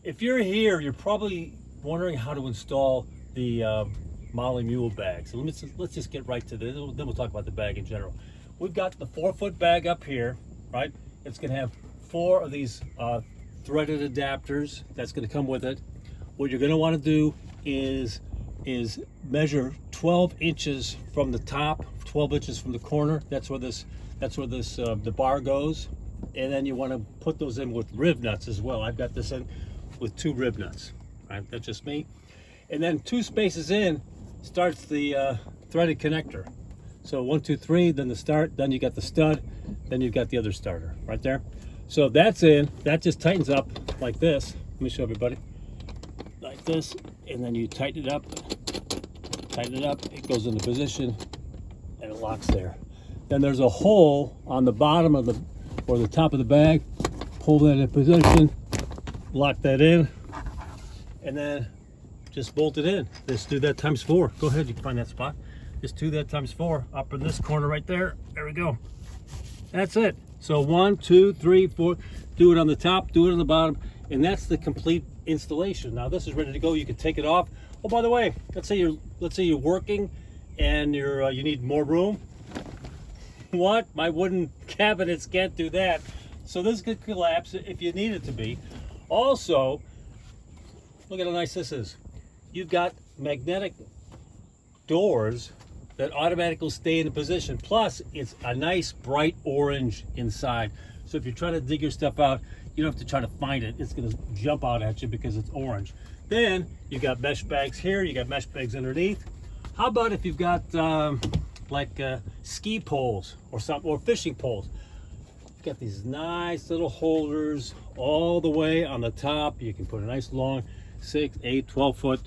If you're here, you're probably wondering how to install the Moly Mule Bag. So let's just get right to this. Then we'll talk about the bag in general. We've got the 4-foot bag up here, right? It's going to have 4 of these threaded adapters that's going to come with it. What you're going to want to do is measure 12 inches from the top, 12 inches from the corner. That's where the bar goes. And then you want to put those in with rib nuts as well. I've got this in with 2 rib nuts. Right? That's just me. And then 2 spaces in starts the threaded connector. So 1, 2, 3, then the start, then you got the stud, then you've got the other starter right there. So that's in. That just tightens up like this. Let me show everybody. Like this, and then you tighten it up. It goes into position, and it locks there. Then there's a hole on the bottom of the top of the bag. Pull that in position, lock that in, and then just bolt it in. Just do that times 4. Go ahead, you can find that spot. Just do that times 4 up in this corner right there. There we go. That's it. So 1, 2, 3, 4. Do it on the top, do it on the bottom, and that's the complete installation. Now this is ready to go. You can take it off. Oh, by the way, let's say you're working and you need more room. What? My wooden cabinets can't do that. So this could collapse if you need it to be. Also, look at how nice this is. You've got magnetic doors that automatically stay in position. Plus, it's a nice bright orange inside. So if you're trying to dig your stuff out, you don't have to try to find it. It's gonna jump out at you because it's orange. Then you've got mesh bags here, you got mesh bags underneath. How about if you've got ski poles or something, or fishing poles? You've got these nice little holders all the way on the top. You can put a nice long 6, 8, 12 foot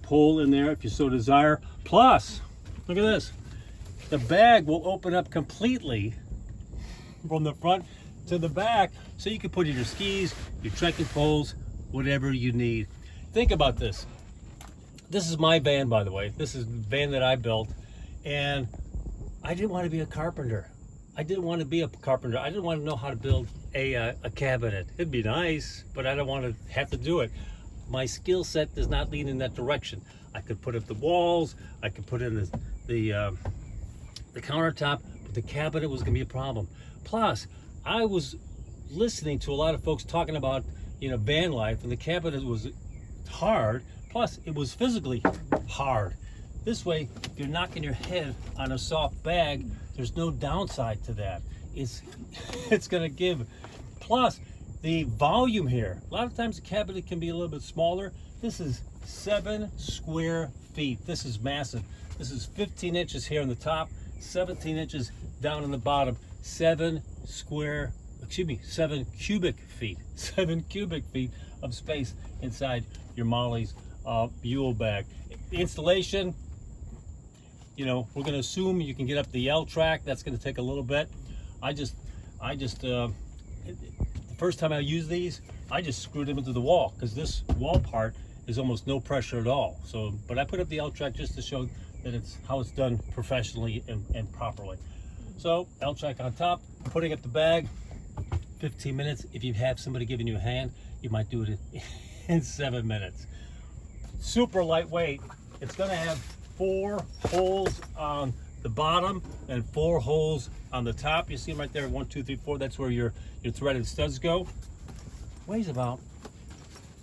pole in there if you so desire. Plus, look at this. The bag will open up completely from the front to the back, so you can put in your skis, your trekking poles, whatever you need. Think about this. This is my van, by the way. This is the van that I built, and I didn't want to be a carpenter. I didn't want to know how to build a cabinet. It'd be nice, but I don't want to have to do it. My skill set does not lean in that direction. I could put up the walls, I could put in the countertop, but the cabinet was going to be a problem. Plus, I was listening to a lot of folks talking about, van life, and the cabinet was hard. Plus, it was physically hard. This way, if you're knocking your head on a soft bag, there's no downside to that. It's going to give. Plus, the volume here. A lot of times the cabinet can be a little bit smaller. This is 7 square feet. This is massive. This is 15 inches here on the top, 17 inches down on the bottom. 7 cubic feet. 7 cubic feet of space inside your Moly's Mule Bag. The installation, we're going to assume you can get up the L track. That's going to take a little bit. The first time I used these, I just screwed them into the wall, because this wall part is almost no pressure at all. So, but I put up the L track just to show that it's how it's done professionally and properly. So L track on top, putting up the bag, 15 minutes. If you have somebody giving you a hand, you might do it in 7 minutes. Super lightweight. It's going to have 4 holes on the bottom and 4 holes on the top. You see them right there, 1, 2, 3, 4. That's where your threaded studs go. Weighs about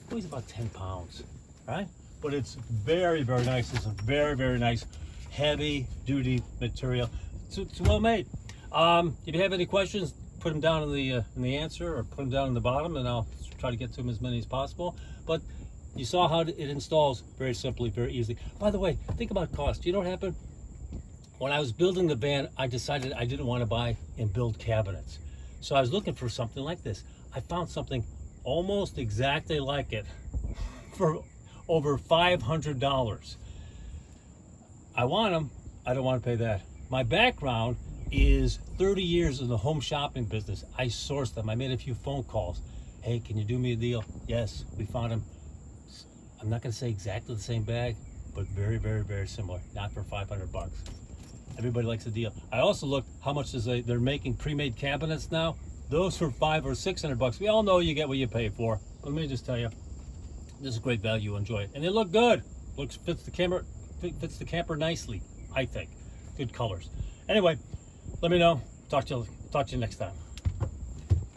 10 pounds, right? But it's very, very nice. It's a very, very nice heavy duty material. It's well made. If you have any questions, put them down in the answer, or put them down in the bottom, and I'll try to get to them as many as possible. But you saw how it installs very simply, very easily. By the way, think about cost. You know what happened? When I was building the van, I decided I didn't want to buy and build cabinets. So I was looking for something like this. I found something almost exactly like it for over $500. I want them. I don't want to pay that. My background is 30 years in the home shopping business. I sourced them. I made a few phone calls. Hey, can you do me a deal? Yes, we found them. I'm not going to say exactly the same bag, but very, very, very similar. Not for 500 bucks. Everybody likes a deal. I also looked how much they're making pre-made cabinets now. Those for $500 or $600. We all know you get what you pay for. Let me just tell you, this is great value. Enjoy it, and they look good. Fits the camper nicely. I think. Good colors. Anyway, let me know. Talk to you next time.